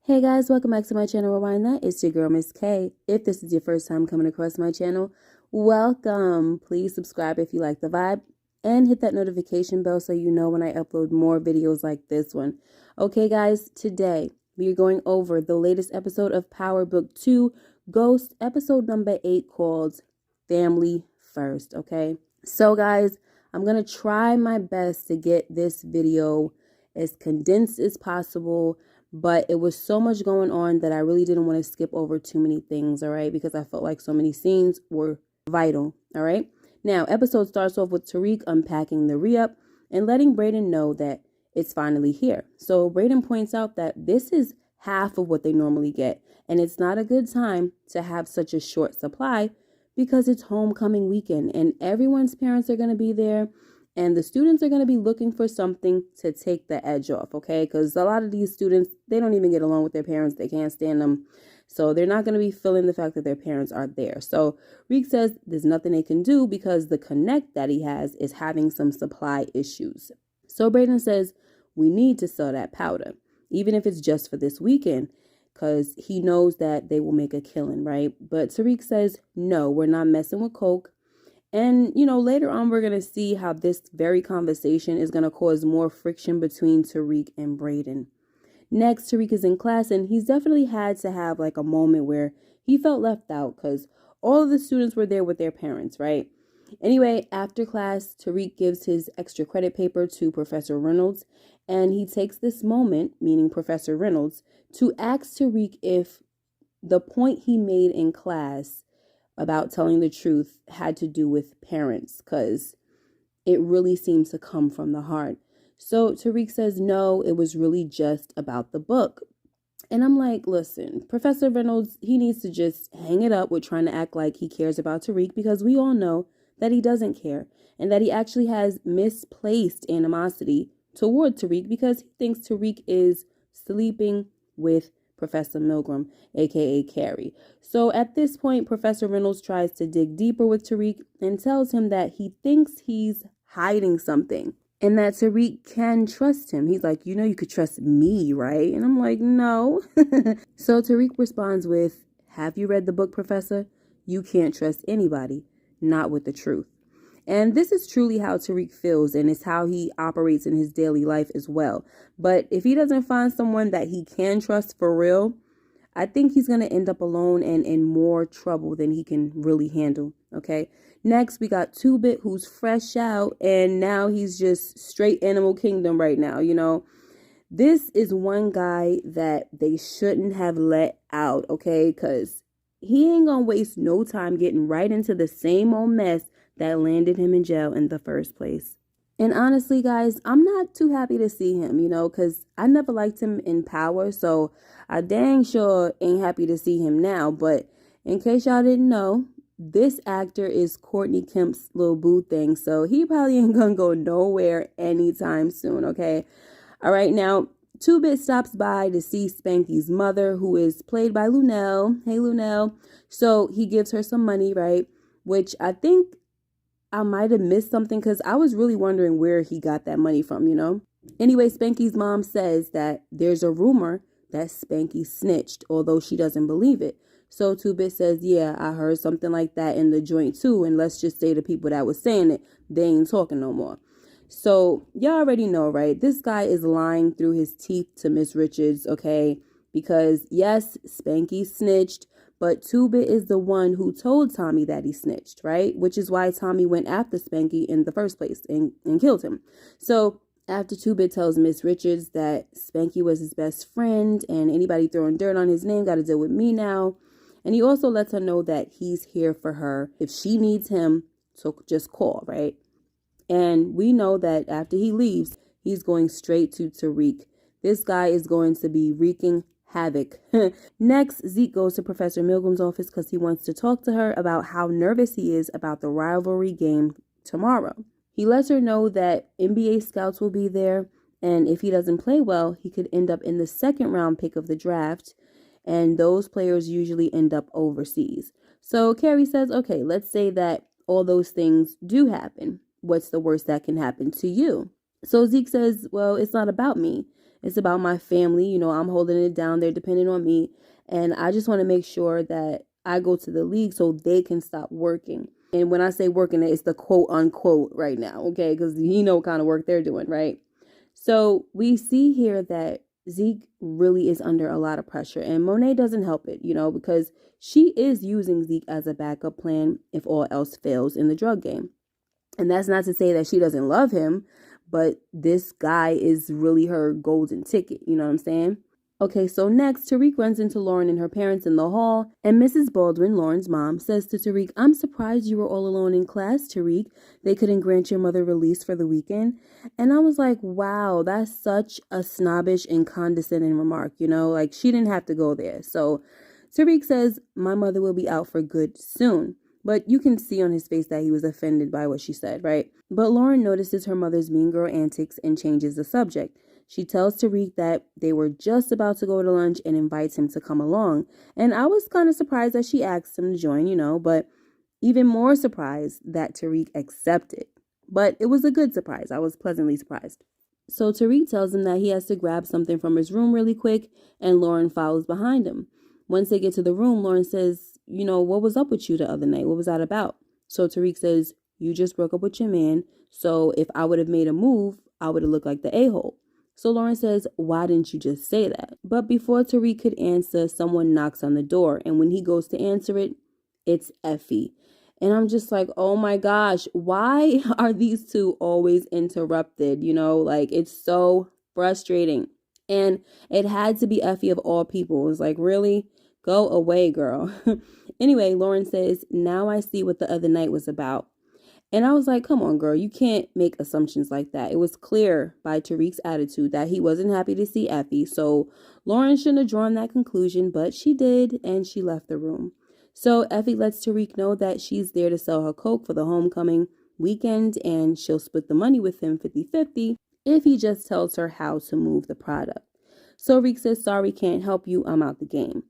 Hey guys, welcome back to my channel, Rewind That. It's your girl, Miss K. If this is your first time coming across my channel, welcome. Please subscribe if you like the vibe and hit that notification bell so you know when I upload more videos like this one. Okay guys, today we are going over the latest episode of Power Book 2, Ghost, episode number 8 called Family First, okay? So guys, I'm going to try my best to get this video as condensed as possible. But it was so much going on that I really didn't want to skip over too many things, all right? Because I felt like so many scenes were vital, all right? Now, episode starts off with Tariq unpacking the re-up and letting Brayden know that it's finally here. So Brayden points out that this is half of what they normally get. And it's not a good time to have such a short supply because it's homecoming weekend and everyone's parents are going to be there. And the students are going to be looking for something to take the edge off, okay? Because a lot of these students, they don't even get along with their parents. They can't stand them. So they're not going to be feeling the fact that their parents are there. So Reek says there's nothing they can do because the connect that he has is having some supply issues. So Brayden says we need to sell that powder, even if it's just for this weekend, because he knows that they will make a killing, right? But Tariq says, no, we're not messing with coke. And, later on, we're going to see how this very conversation is going to cause more friction between Tariq and Brayden. Next, Tariq is in class, and he's definitely had to have like a moment where he felt left out because all of the students were there with their parents, right? Anyway, after class, Tariq gives his extra credit paper to Professor Reynolds, and he takes this moment, meaning Professor Reynolds, to ask Tariq if the point he made in class about telling the truth had to do with parents, because it really seems to come from the heart. So Tariq says, no, it was really just about the book. And I'm like, listen, Professor Reynolds, he needs to just hang it up with trying to act like he cares about Tariq, because we all know that he doesn't care and that he actually has misplaced animosity toward Tariq because he thinks Tariq is sleeping with Professor Milgram, aka Carrie. So at this point, Professor Reynolds tries to dig deeper with Tariq and tells him that he thinks he's hiding something and that Tariq can trust him. He's like, you could trust me, right? And I'm like, no. So Tariq responds with, have you read the book, Professor? You can't trust anybody, not with the truth. And this is truly how Tariq feels, and it's how he operates in his daily life as well. But if he doesn't find someone that he can trust for real, I think he's going to end up alone and in more trouble than he can really handle, okay? Next, we got 2-Bit, who's fresh out, and now he's just straight Animal Kingdom right now, This is one guy that they shouldn't have let out, okay? Because he ain't going to waste no time getting right into the same old mess that landed him in jail in the first place. And honestly, guys, I'm not too happy to see him, because I never liked him in Power, so I dang sure ain't happy to see him now. But in case y'all didn't know, this actor is Courtney Kemp's little boo thing, so he probably ain't gonna go nowhere anytime soon, okay? All right, now, 2-Bit stops by to see Spanky's mother, who is played by Lunel. Hey, Lunel. So he gives her some money, right? Which I think I might have missed something because I was really wondering where he got that money from, Anyway, Spanky's mom says that there's a rumor that Spanky snitched, although she doesn't believe it. So 2-Bit says, yeah, I heard something like that in the joint too. And let's just say the people that was saying it, they ain't talking no more. So y'all already know, right? This guy is lying through his teeth to Miss Richards, okay? Because yes, Spanky snitched, but 2-Bit is the one who told Tommy that he snitched, right? Which is why Tommy went after Spanky in the first place and killed him. So after 2-Bit tells Miss Richards that Spanky was his best friend and anybody throwing dirt on his name got to deal with me now. And he also lets her know that he's here for her if she needs him to just call, right? And we know that after he leaves, he's going straight to Tariq. This guy is going to be wreaking havoc. Next, Zeke goes to Professor Milgram's office because he wants to talk to her about how nervous he is about the rivalry game tomorrow. He lets her know that NBA scouts will be there, and if he doesn't play well, he could end up in the second round pick of the draft, and those players usually end up overseas. So Carrie says, okay, let's say that all those things do happen. What's the worst that can happen to you? So Zeke says, well, it's not about me. It's about my family. You know, I'm holding it down. They're depending on me. And I just want to make sure that I go to the league so they can stop working. And when I say working, it's the quote unquote right now, okay? Because you know what kind of work they're doing, right? So we see here that Zeke really is under a lot of pressure, and Monet doesn't help it, you know, because she is using Zeke as a backup plan if all else fails in the drug game. And that's not to say that she doesn't love him, but this guy is really her golden ticket, you know what I'm saying? Okay, so next, Tariq runs into Lauren and her parents in the hall, and Mrs. Baldwin, Lauren's mom, says to Tariq, "I'm surprised you were all alone in class, Tariq. They couldn't grant your mother release for the weekend." And I was like, wow, that's such a snobbish and condescending remark, you know? Like, she didn't have to go there. So Tariq says, "My mother will be out for good soon." But you can see on his face that he was offended by what she said, right? But Lauren notices her mother's mean girl antics and changes the subject. She tells Tariq that they were just about to go to lunch and invites him to come along. And I was kind of surprised that she asked him to join, you know, but even more surprised that Tariq accepted. But it was a good surprise. I was pleasantly surprised. So Tariq tells him that he has to grab something from his room really quick, and Lauren follows behind him. Once they get to the room, Lauren says, "You know, what was up with you the other night? What was that about?" So Tariq says, "You just broke up with your man, so if I would have made a move, I would have looked like the a-hole." So Lauren says, "Why didn't you just say that?" But before Tariq could answer, someone knocks on the door. And when he goes to answer it, it's Effie. And I'm just like, oh my gosh, why are these two always interrupted? You know, like, it's so frustrating. And it had to be Effie of all people. It was like, really? Go away, girl. Anyway, Lauren says, "Now I see what the other night was about." And I was like, come on, girl, you can't make assumptions like that. It was clear by Tariq's attitude that he wasn't happy to see Effie. So Lauren shouldn't have drawn that conclusion, but she did, and she left the room. So Effie lets Tariq know that she's there to sell her coke for the homecoming weekend, and she'll split the money with him 50-50 if he just tells her how to move the product. So Tariq says, "Sorry, can't help you. I'm out the game."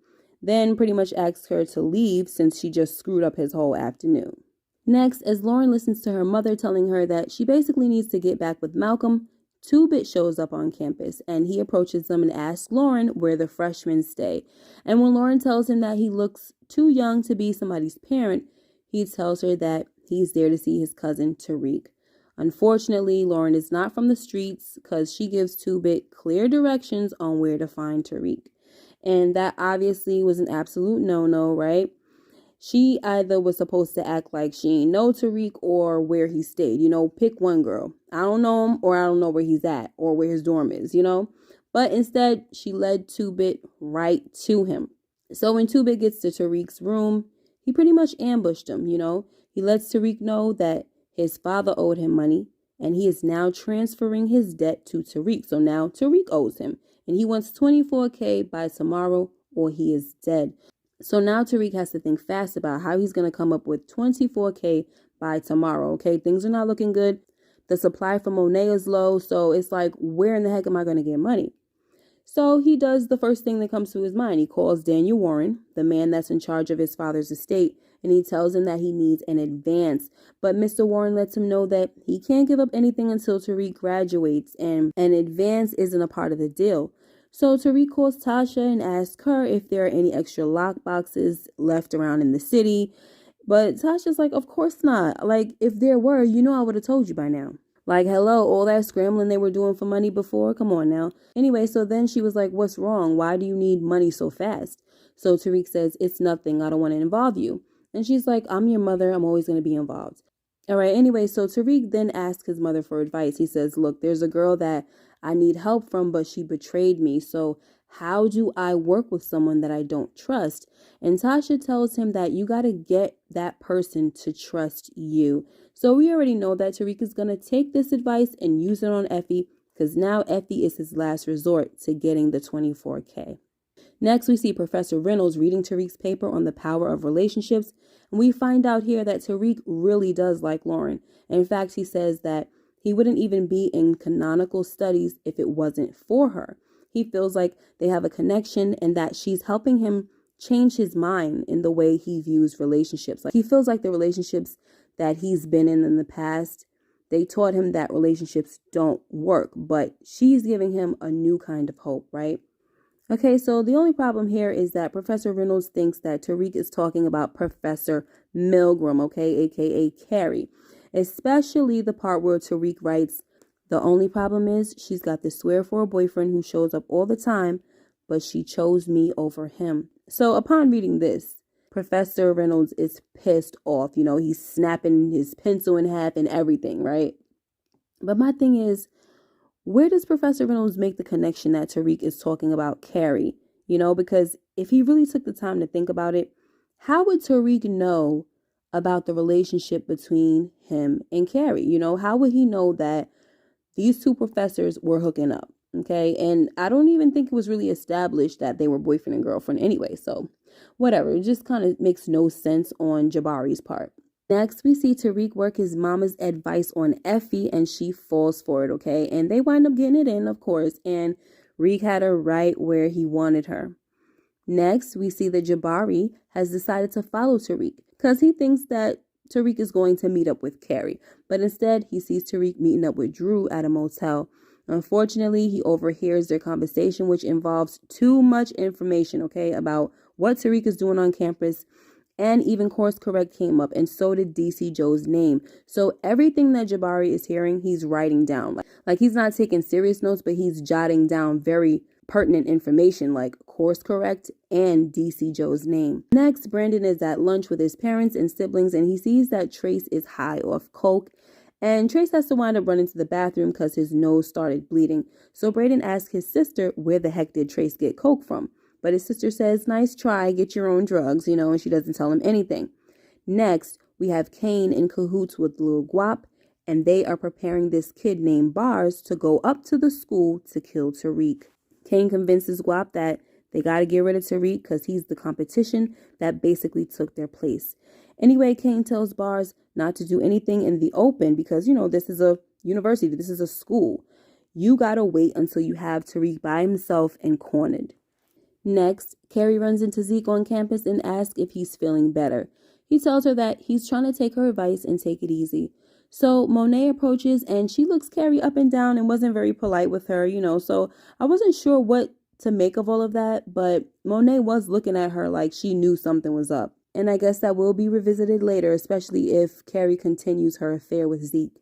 Then pretty much asks her to leave since she just screwed up his whole afternoon. Next, as Lauren listens to her mother telling her that she basically needs to get back with Malcolm, Two-Bit shows up on campus, and he approaches them and asks Lauren where the freshmen stay. And when Lauren tells him that he looks too young to be somebody's parent, he tells her that he's there to see his cousin Tariq. Unfortunately, Lauren is not from the streets because she gives Two-Bit clear directions on where to find Tariq. And that obviously was an absolute no-no, right? She either was supposed to act like she ain't know Tariq or where he stayed. You know, pick one, girl. I don't know him, or I don't know where he's at or where his dorm is, you know. But instead, she led Two-Bit right to him. So when Two-Bit gets to Tariq's room, he pretty much ambushed him, you know. He lets Tariq know that his father owed him money, and he is now transferring his debt to Tariq. So now Tariq owes him, and he wants $24K by tomorrow or he is dead. So now Tariq has to think fast about how he's going to come up with $24K by tomorrow, okay? Things are not looking good. The supply from Monet is low, so it's like, where in the heck am I going to get money? So he does the first thing that comes to his mind. He calls Daniel Warren, the man that's in charge of his father's estate, and he tells him that he needs an advance. But Mr. Warren lets him know that he can't give up anything until Tariq graduates, and an advance isn't a part of the deal. So Tariq calls Tasha and asks her if there are any extra lock boxes left around in the city. But Tasha's like, of course not. Like, if there were, you know I would have told you by now. Like, hello, all that scrambling they were doing for money before? Come on now. Anyway, so then she was like, what's wrong? Why do you need money so fast? So Tariq says, it's nothing. I don't want to involve you. And she's like, I'm your mother. I'm always going to be involved. All right, anyway, so Tariq then asks his mother for advice. He says, look, there's a girl that I need help from, but she betrayed me. So how do I work with someone that I don't trust? And Tasha tells him that you got to get that person to trust you. So we already know that Tariq is going to take this advice and use it on Effie, because now Effie is his last resort to getting the $24K. Next, we see Professor Reynolds reading Tariq's paper on the power of relationships, and we find out here that Tariq really does like Lauren. In fact, he says that he wouldn't even be in canonical studies if it wasn't for her. He feels like they have a connection and that she's helping him change his mind in the way he views relationships. Like, he feels like the relationships that he's been in the past, They taught him that relationships don't work, but she's giving him a new kind of hope, right? Okay, so the only problem here is that Professor Reynolds thinks that Tariq is talking about Professor Milgram, okay, aka Carrie, especially the part where Tariq writes, "The only problem is she's got this swear for a boyfriend who shows up all the time, but she chose me over him." So upon reading this, Professor Reynolds is pissed off. He's snapping his pencil in half and everything, right? But my thing is, where does Professor Reynolds make the connection that Tariq is talking about Carrie? Because if he really took the time to think about it, how would Tariq know about the relationship between him and Carrie? How would he know that these two professors were hooking up? Okay, and I don't even think it was really established that they were boyfriend and girlfriend anyway. So whatever, it just kind of makes no sense on Jabari's part. Next, we see Tariq work his mama's advice on Effie, and she falls for it, okay? And they wind up getting it in, of course, and Reek had her right where he wanted her. Next, we see that Jabari has decided to follow Tariq because he thinks that Tariq is going to meet up with Carrie, but instead he sees Tariq meeting up with Drew at a motel. Unfortunately, he overhears their conversation, which involves too much information, okay, about what Tariq is doing on campus. And even course correct came up, and so did DC Joe's name. So everything that Jabari is hearing, he's writing down. Like he's not taking serious notes, but he's jotting down very pertinent information like course correct and DC Joe's name. Next, Brayden is at lunch with his parents and siblings, and he sees that Trace is high off coke. And Trace has to wind up running to the bathroom because his nose started bleeding. So Brayden asks his sister, where the heck did Trace get coke from? But his sister says, nice try, get your own drugs, and she doesn't tell him anything. Next, we have Kane in cahoots with Lil Guap, and they are preparing this kid named Bars to go up to the school to kill Tariq. Kane convinces Guap that they got to get rid of Tariq because he's the competition that basically took their place. Anyway, Kane tells Bars not to do anything in the open because, this is a university, this is a school. You got to wait until you have Tariq by himself and cornered. Next, Carrie runs into Zeke on campus and asks if he's feeling better. He tells her that he's trying to take her advice and take it easy. So Monet approaches and she looks Carrie up and down and wasn't very polite with her, so I wasn't sure what to make of all of that, but Monet was looking at her like she knew something was up. And I guess that will be revisited later, especially if Carrie continues her affair with Zeke.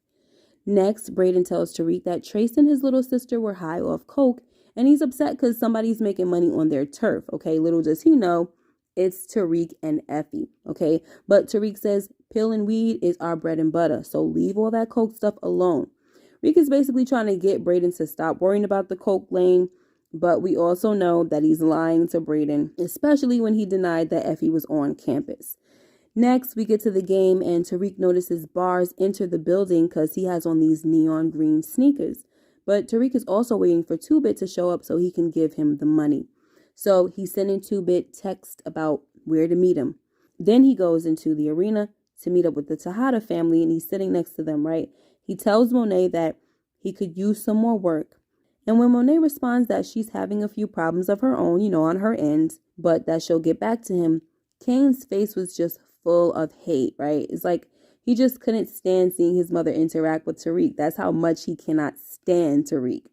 Next, Brayden tells Tariq that Trace and his little sister were high off coke, and he's upset because somebody's making money on their turf, okay? Little does he know, it's Tariq and Effie, okay? But Tariq says, pill and weed is our bread and butter, so leave all that coke stuff alone. Rick is basically trying to get Brayden to stop worrying about the coke lane, but we also know that he's lying to Brayden, especially when he denied that Effie was on campus. Next, we get to the game, and Tariq notices Bars enter the building because he has on these neon green sneakers. But Tariq is also waiting for 2-Bit to show up so he can give him the money. So he's sending 2-Bit text about where to meet him. Then he goes into the arena to meet up with the Tejada family, and he's sitting next to them, right? He tells Monet that he could use some more work. And when Monet responds that she's having a few problems of her own, on her end, but that she'll get back to him, Kane's face was just full of hate, right? It's like he just couldn't stand seeing his mother interact with Tariq. That's how much he cannot stand Tariq.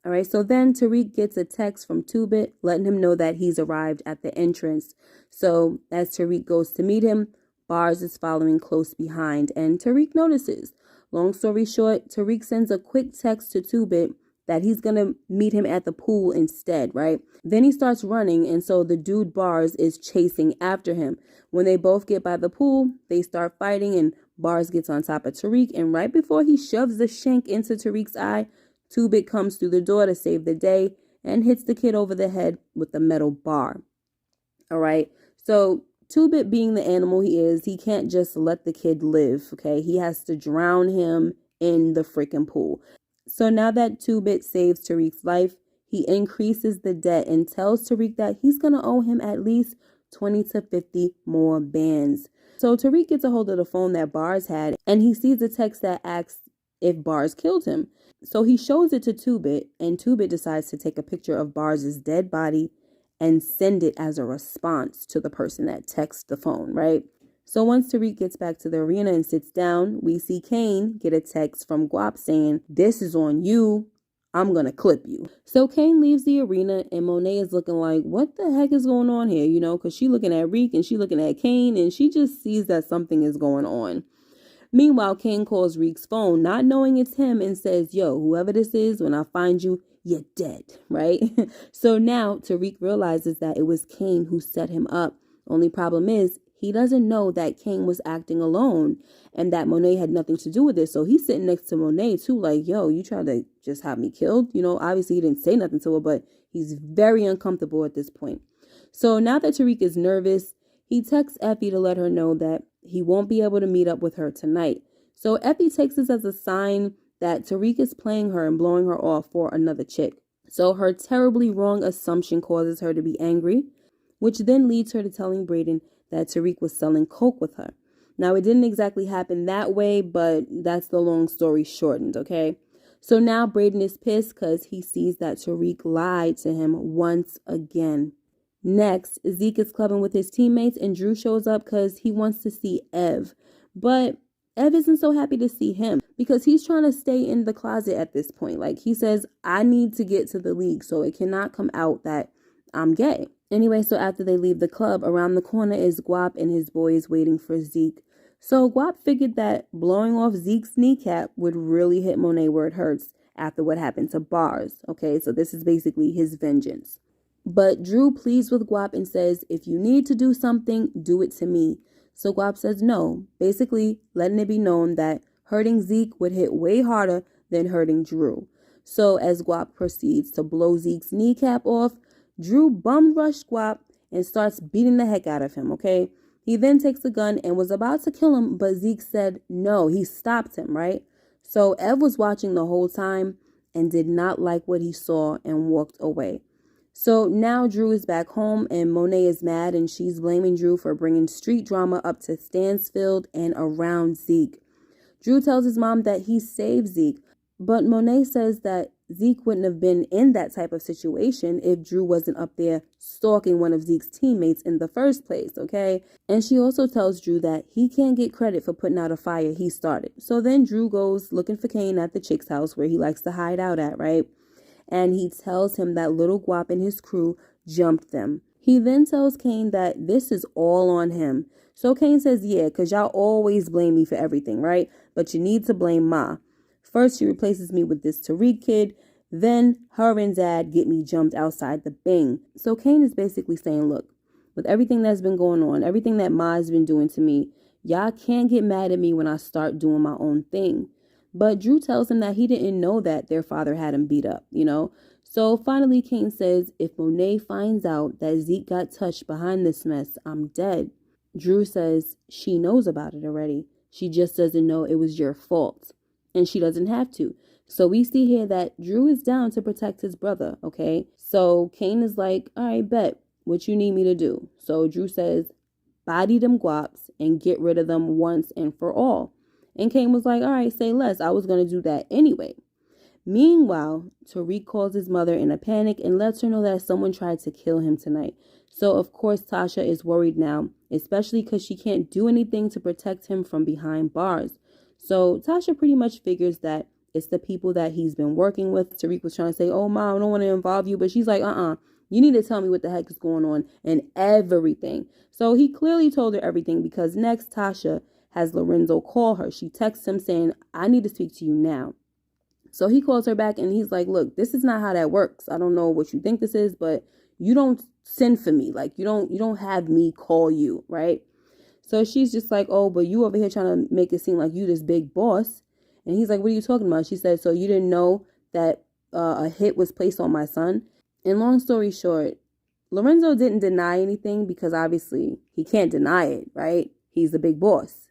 All right, so then Tariq gets a text from 2-Bit letting him know that he's arrived at the entrance. So as Tariq goes to meet him, Bars is following close behind, and Tariq notices. Long story short, Tariq sends a quick text to 2-Bit that he's going to meet him at the pool instead, right? Then he starts running, and so the dude Bars is chasing after him. When they both get by the pool, they start fighting, and Bars gets on top of Tariq, and right before he shoves the shank into Tariq's eye, 2-Bit comes through the door to save the day and hits the kid over the head with a metal bar. All right, so 2-Bit being the animal he is, he can't just let the kid live, okay? He has to drown him in the freaking pool. So now that 2-Bit saves Tariq's life, he increases the debt and tells Tariq that he's going to owe him at least 20 to 50 more bands. So Tariq gets a hold of the phone that Bars had, and he sees a text that asks if Bars killed him. So he shows it to 2-Bit, and 2-Bit decides to take a picture of Bars' dead body and send it as a response to the person that texts the phone, right? So once Tariq gets back to the arena and sits down, we see Kane get a text from Guap saying, "This is on you. I'm gonna clip you." So Kane leaves the arena and Monet is looking like, what the heck is going on here? Because she looking at Reek and she looking at Kane and she just sees that something is going on. Meanwhile, Kane calls Reek's phone, not knowing it's him, and says, "Yo, whoever this is, when I find you, you're dead," right? So now Tariq realizes that it was Kane who set him up. Only problem is, he doesn't know that Kane was acting alone and that Monet had nothing to do with it. So he's sitting next to Monet too, like, yo, you tried to just have me killed? Obviously he didn't say nothing to her, but he's very uncomfortable at this point. So now that Tariq is nervous, he texts Effie to let her know that he won't be able to meet up with her tonight. So Effie takes this as a sign that Tariq is playing her and blowing her off for another chick. So her terribly wrong assumption causes her to be angry, which then leads her to telling Brayden that Tariq was selling coke with her. Now, it didn't exactly happen that way, but that's the long story shortened, okay? So now Brayden is pissed because he sees that Tariq lied to him once again. Next, Zeke is clubbing with his teammates and Drew shows up because he wants to see Ev. But Ev isn't so happy to see him because he's trying to stay in the closet at this point. Like, he says, I need to get to the league, so it cannot come out that I'm gay. Anyway, so after they leave the club, around the corner is Guap and his boys waiting for Zeke. So Guap figured that blowing off Zeke's kneecap would really hit Monet where it hurts after what happened to Bars. Okay, so this is basically his vengeance. But Drew pleads with Guap and says, if you need to do something, do it to me. So Guap says no, basically letting it be known that hurting Zeke would hit way harder than hurting Drew. So as Guap proceeds to blow Zeke's kneecap off, Drew bum rushed Guap and starts beating the heck out of him, okay? He then takes a gun and was about to kill him, but Zeke said no. He stopped him, right? So Ev was watching the whole time and did not like what he saw and walked away. So now Drew is back home and Monet is mad and she's blaming Drew for bringing street drama up to Stansfield and around Zeke. Drew tells his mom that he saved Zeke, but Monet says that Zeke wouldn't have been in that type of situation if Drew wasn't up there stalking one of Zeke's teammates in the first place, okay? And she also tells Drew that he can't get credit for putting out a fire he started. So then Drew goes looking for Kane at the chick's house where he likes to hide out at, right? And he tells him that little Guap and his crew jumped them. He then tells Kane that this is all on him. So Kane says, yeah, because y'all always blame me for everything, right? But you need to blame Ma. First, she replaces me with this Tariq kid. Then her and Dad get me jumped outside the Bing. So Kane is basically saying, look, with everything that's been going on, everything that Ma has been doing to me, y'all can't get mad at me when I start doing my own thing. But Drew tells him that he didn't know that their father had him beat up, So finally, Kane says, if Monet finds out that Zeke got touched behind this mess, I'm dead. Drew says she knows about it already. She just doesn't know it was your fault. And she doesn't have to. So we see here that Drew is down to protect his brother, okay? So Kane is like, all right, bet. What you need me to do? So Drew says, body them guaps and get rid of them once and for all. And Kane was like, all right, say less. I was going to do that anyway. Meanwhile, Tariq calls his mother in a panic and lets her know that someone tried to kill him tonight. So, of course, Tasha is worried now, especially because she can't do anything to protect him from behind bars. So Tasha pretty much figures that it's the people that he's been working with. Tariq was trying to say, oh, Mom, I don't want to involve you. But she's like, you need to tell me what the heck is going on and everything. So he clearly told her everything because next Tasha has Lorenzo call her. She texts him saying, I need to speak to you now. So he calls her back and he's like, look, this is not how that works. I don't know what you think this is, but you don't send for me. Like, you don't have me call you, right? So she's just like, oh, but you over here trying to make it seem like you this big boss. And he's like, what are you talking about? She said, so you didn't know that a hit was placed on my son? And long story short, Lorenzo didn't deny anything because obviously he can't deny it, right? He's the big boss.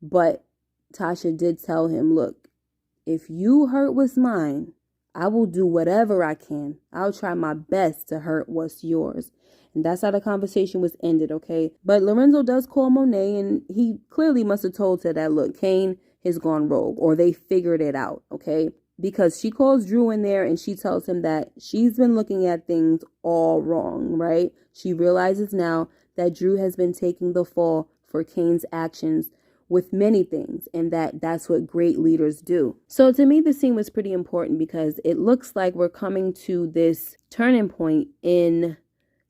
But Tasha did tell him, look, if you hurt what's mine, I will do whatever I can. I'll try my best to hurt what's yours. And that's how the conversation was ended, okay? But Lorenzo does call Monet, and he clearly must have told her that, look, Kane has gone rogue, or they figured it out, okay? Because she calls Drew in there, and she tells him that she's been looking at things all wrong, right? She realizes now that Drew has been taking the fall for for Cain's actions with many things, and that's what great leaders do. So to me, this scene was pretty important because it looks like we're coming to this turning point in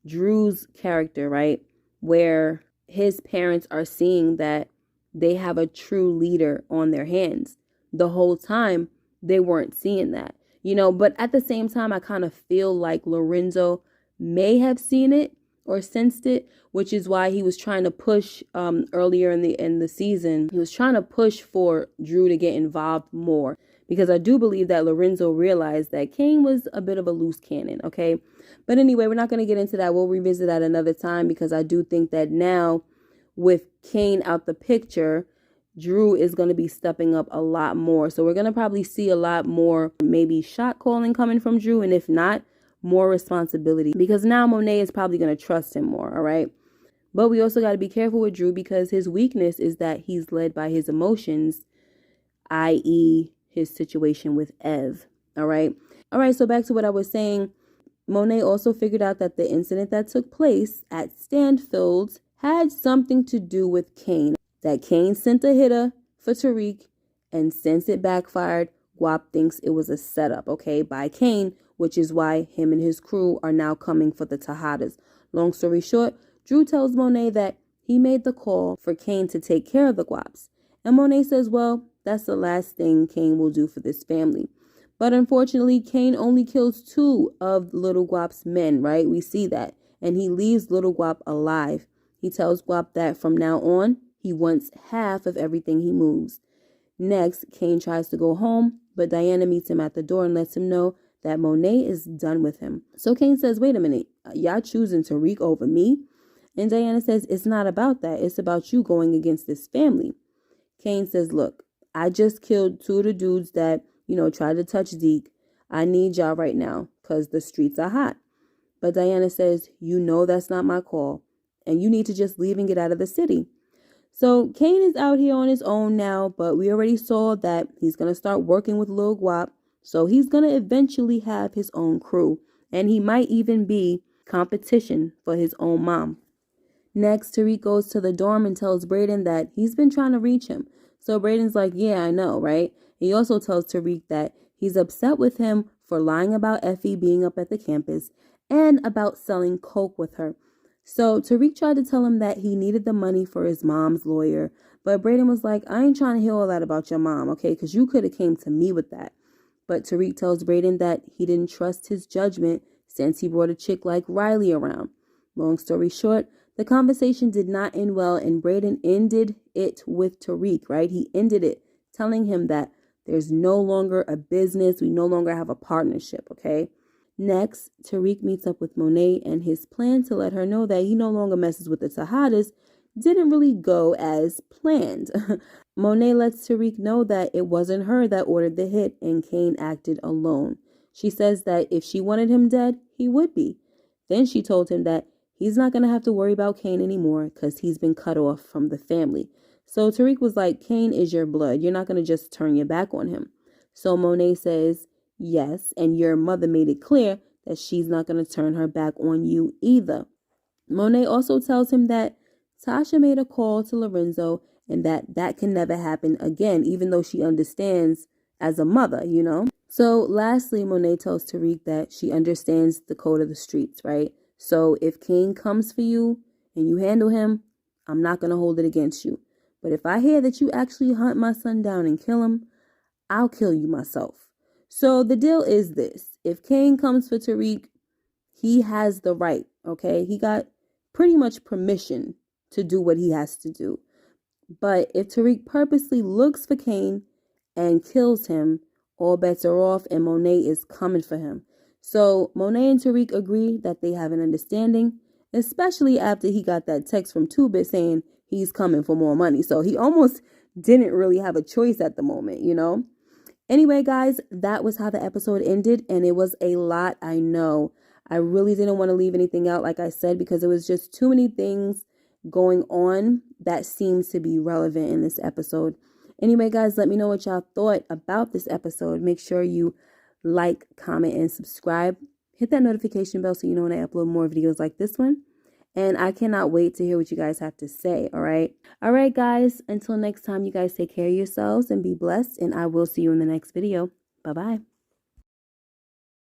Drew's character, right? Where his parents are seeing that they have a true leader on their hands. The whole time, they weren't seeing that, but at the same time, I kind of feel like Lorenzo may have seen it or sensed it, which is why he was trying to push earlier in the season. He was trying to push for Drew to get involved more, because I do believe that Lorenzo realized that Cain was a bit of a loose cannon, okay? But anyway, we're not going to get into that. We'll revisit that another time, because I do think that now with Cain out the picture, Drew is going to be stepping up a lot more. So we're going to probably see a lot more maybe shot calling coming from Drew, and if not, more responsibility, because now Monet is probably going to trust him more, all right? But we also got to be careful with Drew, because his weakness is that he's led by his emotions, i.e. his situation with Ev, all right? All right, so back to what I was saying. Monet also figured out that the incident that took place at Stanfield's had something to do with Cain, that Cain sent a hitter for Tariq, and since it backfired, Guap thinks it was a setup, okay, by Cain, which is why him and his crew are now coming for the Tejadas. Long story short, Drew tells Monet that he made the call for Cain to take care of the Guaps. And Monet says, well, that's the last thing Cain will do for this family. But unfortunately, Cain only kills 2 of Little Guap's men, right? We see that. And he leaves Little Guap alive. He tells Guap that from now on, he wants half of everything he moves. Next, Cain tries to go home, but Diana meets him at the door and lets him know that Monet is done with him. So Cain says, wait a minute, y'all choosing Tariq over me? And Diana says, it's not about that. It's about you going against this family. Cain says, look, I just killed 2 of the dudes that, tried to touch Zeke. I need y'all right now because the streets are hot. But Diana says, that's not my call. And you need to just leave and get out of the city. So Cain is out here on his own now, but we already saw that he's going to start working with Lil Guap. So he's going to eventually have his own crew. And he might even be competition for his own mom. Next, Tariq goes to the dorm and tells Brayden that he's been trying to reach him. So Brayden's like, yeah, I know, right? He also tells Tariq that he's upset with him for lying about Effie being up at the campus and about selling coke with her. So Tariq tried to tell him that he needed the money for his mom's lawyer. But Brayden was like, I ain't trying to hear all that about your mom, okay? Because you could have came to me with that. But Tariq tells Brayden that he didn't trust his judgment since he brought a chick like Riley around. Long story short, the conversation did not end well, and Brayden ended it with Tariq, right? He ended it telling him that there's no longer a business. We no longer have a partnership, okay? Next, Tariq meets up with Monet, and his plan to let her know that he no longer messes with the Tejadas didn't really go as planned. Monet lets Tariq know that it wasn't her that ordered the hit, and Cain acted alone. She says that if she wanted him dead, he would be. Then she told him that he's not going to have to worry about Cain anymore because he's been cut off from the family. So Tariq was like, Cain is your blood. You're not going to just turn your back on him. So Monet says, yes, and your mother made it clear that she's not going to turn her back on you either. Monet also tells him that Tasha made a call to Lorenzo and that can never happen again, even though she understands as a mother, So lastly, Monet tells Tariq that she understands the code of the streets, right? So if Cain comes for you and you handle him, I'm not going to hold it against you. But if I hear that you actually hunt my son down and kill him, I'll kill you myself. So the deal is this. If Cain comes for Tariq, he has the right, okay? He got pretty much permission to do what he has to do. But if Tariq purposely looks for Cain and kills him, all bets are off and Monet is coming for him. So Monet and Tariq agree that they have an understanding, especially after he got that text from 2-Bit saying he's coming for more money. So he almost didn't really have a choice at the moment, Anyway, guys, that was how the episode ended, and it was a lot, I know. I really didn't want to leave anything out, like I said, because it was just too many things going on that seems to be relevant in this episode. Anyway, guys, let me know what y'all thought about this episode. Make sure you like, comment, and subscribe. Hit that notification bell so you know when I upload more videos like this one. And I cannot wait to hear what you guys have to say, all right? All right, guys, until next time, you guys take care of yourselves and be blessed, and I will see you in the next video. Bye-bye.